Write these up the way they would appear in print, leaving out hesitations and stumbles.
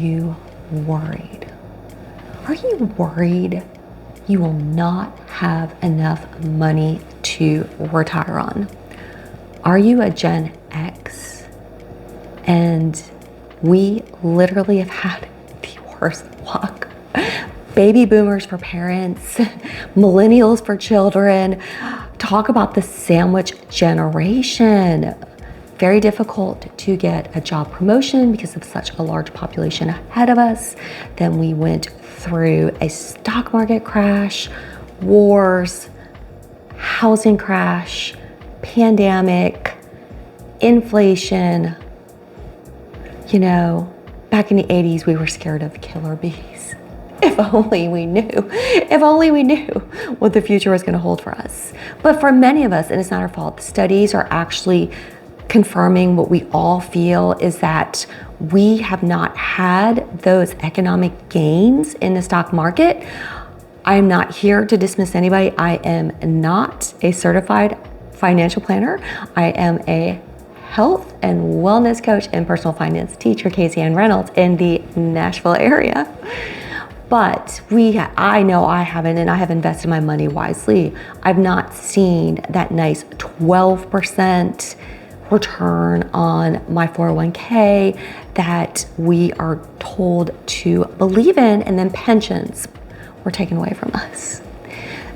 you worried? Are you worried you will not have enough money to retire on? Are you a Gen X? And we literally have had the worst luck. Baby boomers for parents, millennials for children. Talk about the sandwich generation. Very difficult to get a job promotion because of such a large population ahead of us. Then we went through a stock market crash, wars, housing crash, pandemic, inflation. You know, back in the 80s, we were scared of killer bees. If only we knew what the future was going to hold for us. But for many of us, and it's not our fault, studies are actually confirming what we all feel is that we have not had those economic gains in the stock market. I'm not here to dismiss anybody. I am not a certified financial planner. I am a health and wellness coach and personal finance teacher, Casey Ann Reynolds, in the Nashville area. But I know I haven't, and I have invested my money wisely. I've not seen that nice 12% return on my 401k that we are told to believe in, and then pensions were taken away from us.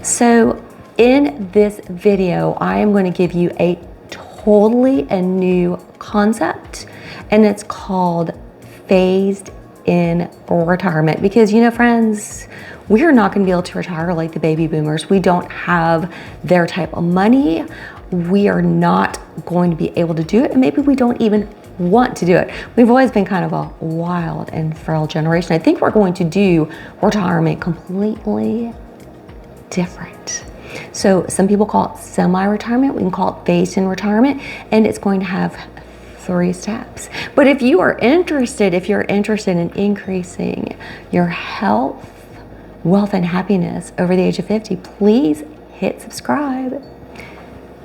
So in this video, I am going to give you a totally new concept, and it's called phased in retirement. Because, you know, friends, we are not going to be able to retire like the baby boomers. We don't have their type of money. We are not going to be able to do it, and maybe we don't even want to do it. We've always been kind of a wild and frail generation. I think we're going to do retirement completely different. So some people call it semi-retirement. We can call it phased in retirement, and it's going to have 3 steps. But if you're interested in increasing your health, wealth, and happiness over the age of 50, please hit subscribe.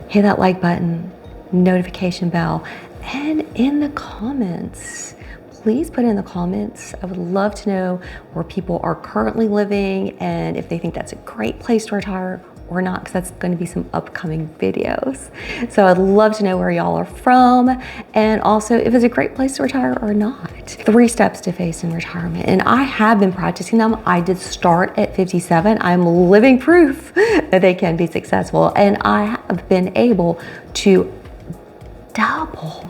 Hit that like button, notification bell, and in the comments, please put in the comments. I would love to know where people are currently living and if they think that's a great place to retire or not, because that's going to be some upcoming videos. So I'd love to know where y'all are from, and also if it's a great place to retire or not. 3 steps to phased in retirement, and I have been practicing them. I did start at 57. I'm living proof that they can be successful, and I have been able to double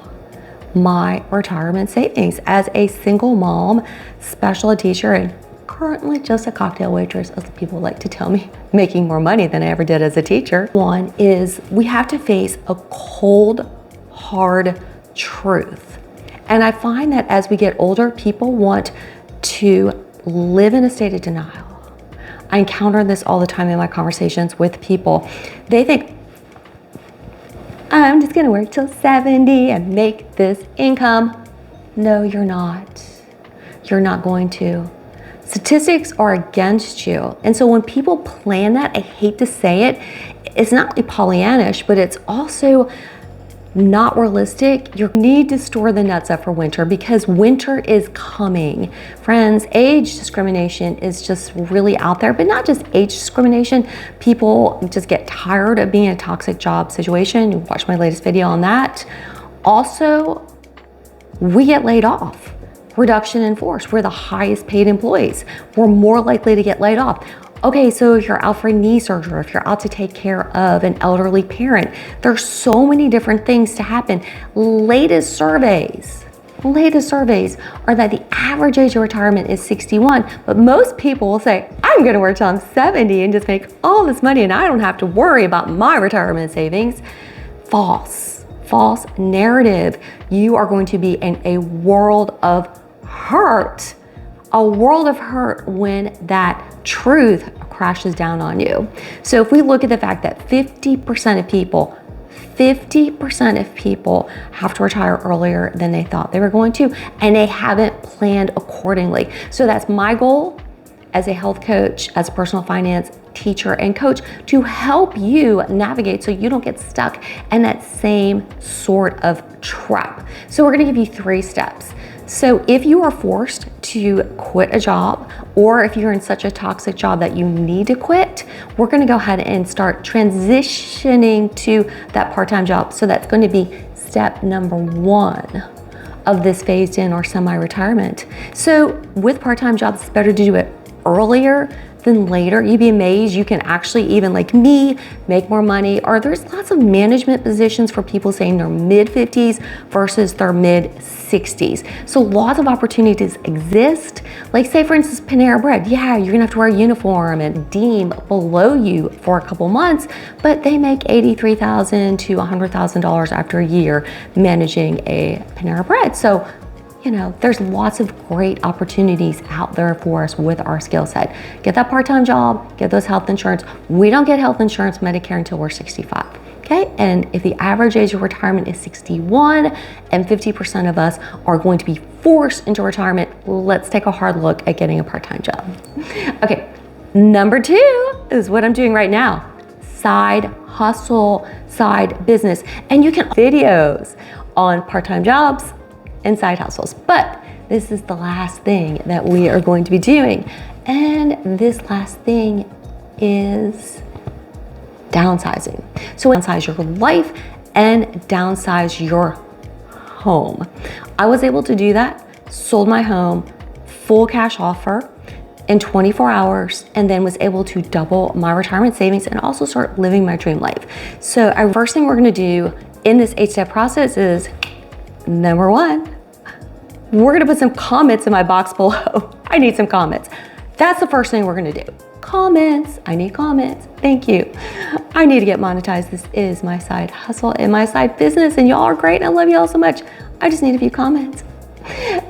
my retirement savings as a single mom, special ed teacher, and currently just a cocktail waitress, as people like to tell me, making more money than I ever did as a teacher. One is we have to face a cold, hard truth. And I find that as we get older, people want to live in a state of denial. I encounter this all the time in my conversations with people. They think, I'm just gonna work till 70 and make this income. No, you're not. You're not going to. Statistics are against you. And so when people plan that, I hate to say it, it's not only Pollyannish, but it's also not realistic. You need to store the nuts up for winter, because winter is coming. Friends, age discrimination is just really out there, but not just age discrimination. People just get tired of being in a toxic job situation. You watch my latest video on that. Also, we get laid off. Reduction in force. We're the highest paid employees. We're more likely to get laid off. Okay, so if you're out for knee surgery, or if you're out to take care of an elderly parent, there's so many different things to happen. Latest surveys are that the average age of retirement is 61, but most people will say, I'm gonna work till I'm 70 and just make all this money and I don't have to worry about my retirement savings. False narrative. You are going to be in a world of hurt. When that truth crashes down on you. So if we look at the fact that 50% of people have to retire earlier than they thought they were going to, and they haven't planned accordingly. So that's my goal as a health coach, as a personal finance teacher and coach, to help you navigate so you don't get stuck in that same sort of trap. So we're gonna give you 3 steps. So if you are forced to quit a job, or if you're in such a toxic job that you need to quit, we're gonna go ahead and start transitioning to that part-time job. So that's going to be step number 1 of this phased in or semi-retirement. So with part-time jobs, it's better to do it earlier than later. You'd be amazed, you can actually, even like me, make more money. Or there's lots of management positions for people saying their mid-50s versus their mid-60s. So lots of opportunities exist. Like say for instance, Panera Bread, yeah, you're gonna have to wear a uniform and deem below you for a couple months, but they make $83,000 to $100,000 after a year managing a Panera Bread. So you know, there's lots of great opportunities out there for us with our skill set. Get that part-time job, get those health insurance. We don't get health insurance, Medicare until we're 65, okay? And if the average age of retirement is 61 and 50% of us are going to be forced into retirement, let's take a hard look at getting a part-time job. Okay, number 2 is what I'm doing right now. Side hustle, side business. And you can videos on part-time jobs and side hustles. But this is the last thing that we are going to be doing. And this last thing is downsizing. So downsize your life and downsize your home. I was able to do that, sold my home, full cash offer in 24 hours, and then was able to double my retirement savings and also start living my dream life. So our first thing we're gonna do in this 8-step process is number 1, we're gonna put some comments in my box below. I need some comments. That's the first thing we're gonna do. Comments, I need comments, thank you. I need to get monetized. This is my side hustle and my side business, and y'all are great and I love y'all so much. I just need a few comments.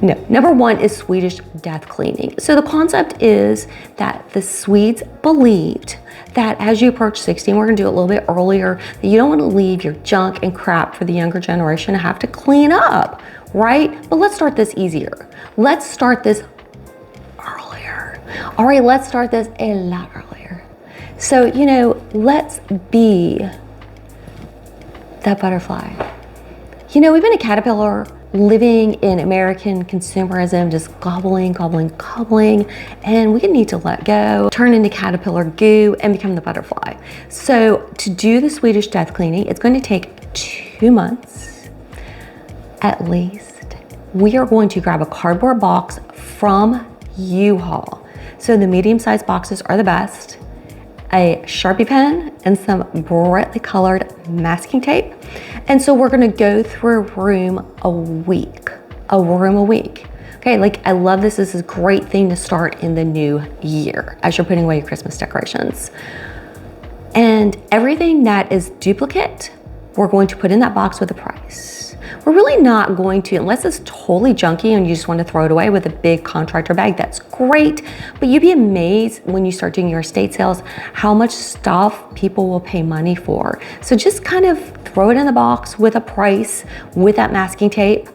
No, number 1 is Swedish death cleaning. So the concept is that the Swedes believed that as you approach 60, and we're gonna do it a little bit earlier, that you don't wanna leave your junk and crap for the younger generation to have to clean up, right? But let's start this easier. Let's start this earlier. All right, let's start this a lot earlier. So, you know, let's be that butterfly. You know, we've been a caterpillar living in American consumerism, just gobbling, and we need to let go, turn into caterpillar goo, and become the butterfly. So to do the Swedish death cleaning, it's going to take 2 months at least. We are going to grab a cardboard box from U-Haul. So the medium-sized boxes are the best. A Sharpie pen and some brightly colored masking tape. And so we're gonna go through a room a week. Okay, like I love this. This is a great thing to start in the new year as you're putting away your Christmas decorations. And everything that is duplicate, we're going to put in that box with a price. We're really not going to, unless it's totally junky and you just want to throw it away with a big contractor bag, that's great. But you'd be amazed when you start doing your estate sales, how much stuff people will pay money for. So just kind of throw it in the box with a price, with that masking tape,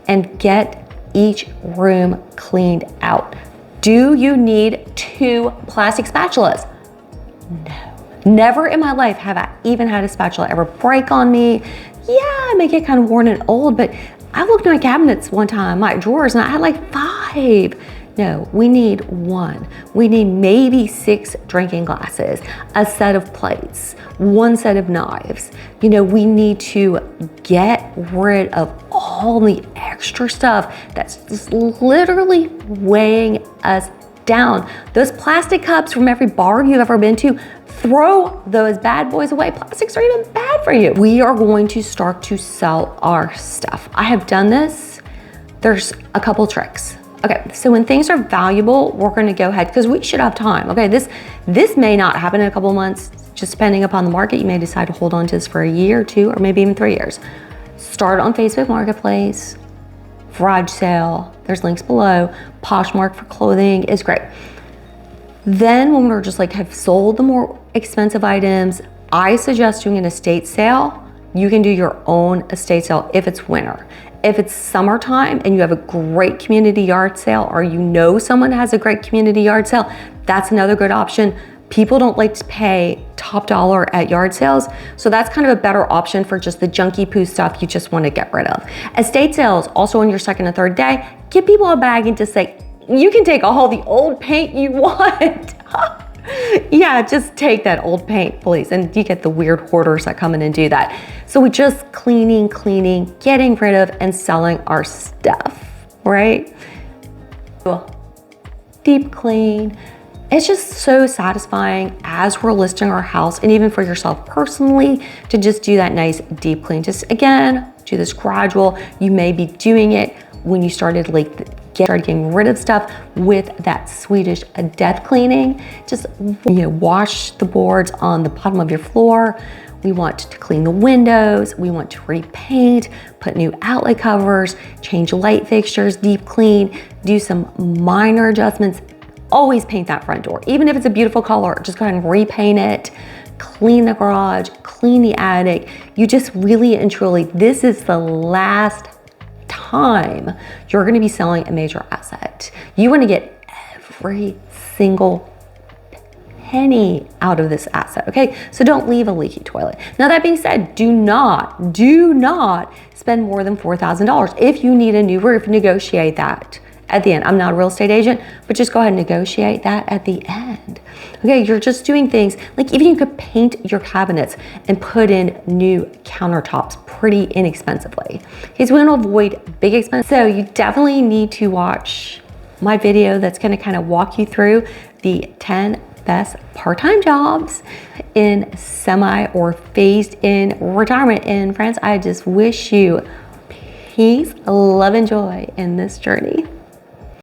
and get each room cleaned out. Do you need 2 plastic spatulas? No. Never in my life have I even had a spatula ever break on me. Yeah, I may get kind of worn and old, but I looked at my cabinets one time, my drawers, and I had like 5. No, we need 1. We need maybe 6 drinking glasses, a set of plates, 1 set of knives. You know, we need to get rid of all the extra stuff that's just literally weighing us down. Those plastic cups from every bar you've ever been to, throw those bad boys away. Plastics are even bad for you. We are going to start to sell our stuff. I have done this. There's a couple tricks. Okay, so when things are valuable, we're gonna go ahead, because we should have time. Okay, this may not happen in a couple months, just depending upon the market. You may decide to hold on to this for a year or 2, or maybe even 3 years. Start on Facebook Marketplace, garage sale, there's links below. Poshmark for clothing is great. Then when we're just like have sold the more expensive items, I suggest doing an estate sale. You can do your own estate sale if it's winter. If it's summertime and you have a great community yard sale, or you know someone has a great community yard sale, that's another good option. People don't like to pay top dollar at yard sales, so that's kind of a better option for just the junky poo stuff you just want to get rid of. Estate sales, also on your second and third day, give people a bag and just say, you can take all the old paint you want. Yeah, just take that old paint, please. And you get the weird hoarders that come in and do that. So we're just cleaning, getting rid of and selling our stuff, right? Deep clean. It's just so satisfying as we're listing our house, and even for yourself personally, to just do that nice deep clean. Just again, do this gradual. You may be doing it when you started getting rid of stuff with that Swedish death cleaning. Just wash the boards on the bottom of your floor. We want to clean the windows. We want to repaint, put new outlet covers, change light fixtures, deep clean, do some minor adjustments. Always paint that front door. Even if it's a beautiful color, just go ahead and repaint it, clean the garage, clean the attic. You just really and truly, this is the last time you're gonna be selling a major asset. You wanna get every single penny out of this asset, okay? So don't leave a leaky toilet. Now that being said, do not spend more than $4,000. If you need a new roof, negotiate that at the end. I'm not a real estate agent, but just go ahead and negotiate that at the end. Okay, you're just doing things, like even you could paint your cabinets and put in new countertops pretty inexpensively. Okay, so we want to avoid big expense. So you definitely need to watch my video that's gonna kind of walk you through the 10 best part-time jobs in semi or phased in retirement. And friends, I just wish you peace, love, and joy in this journey.